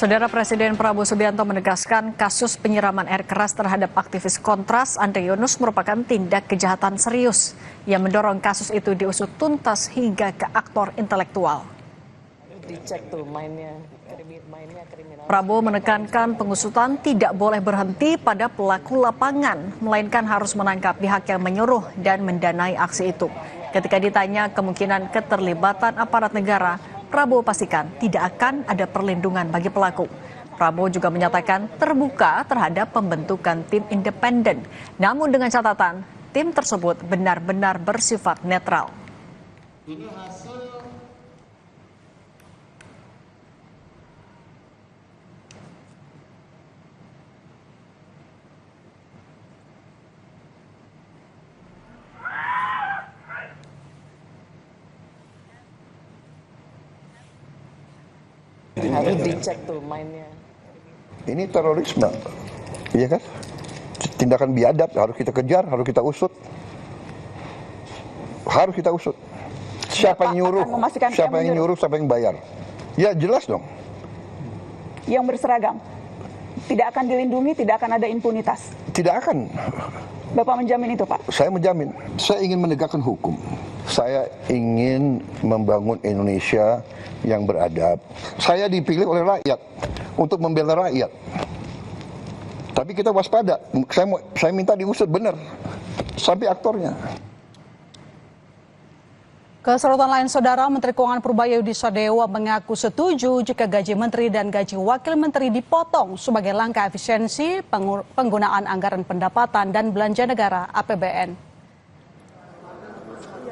Saudara Presiden Prabowo Subianto menegaskan kasus penyiraman air keras terhadap aktivis Kontras Andre Yunus merupakan tindak kejahatan serius. Ia mendorong kasus itu diusut tuntas hingga ke aktor intelektual. Dicek tuh mainnya kriminal. Prabowo menekankan pengusutan tidak boleh berhenti pada pelaku lapangan, melainkan harus menangkap pihak yang menyuruh dan mendanai aksi itu. Ketika ditanya kemungkinan keterlibatan aparat negara, Prabowo pastikan tidak akan ada perlindungan bagi pelaku. Prabowo juga menyatakan terbuka terhadap pembentukan tim independen. Namun dengan catatan, tim tersebut benar-benar bersifat netral. Ini hasil Harus dicek tuh mainnya. Ini terorisme, iya kan? Tindakan biadab harus kita kejar, harus kita usut. Harus kita usut. Siapa yang nyuruh? Siapa yang nyuruh? Siapa yang bayar? Ya jelas dong. Yang berseragam tidak akan dilindungi, tidak akan ada impunitas. Tidak akan. Bapak menjamin itu, Pak? Saya menjamin. Saya ingin menegakkan hukum. Saya ingin membangun Indonesia yang beradab. Saya dipilih oleh rakyat untuk membela rakyat. Tapi kita waspada. Saya minta diusut benar sampai aktornya. Kesorotan lain, Saudara, Menteri Keuangan Purbaya Yudisadewa mengaku setuju jika gaji menteri dan gaji wakil menteri dipotong sebagai langkah efisiensi penggunaan anggaran pendapatan dan belanja negara (APBN).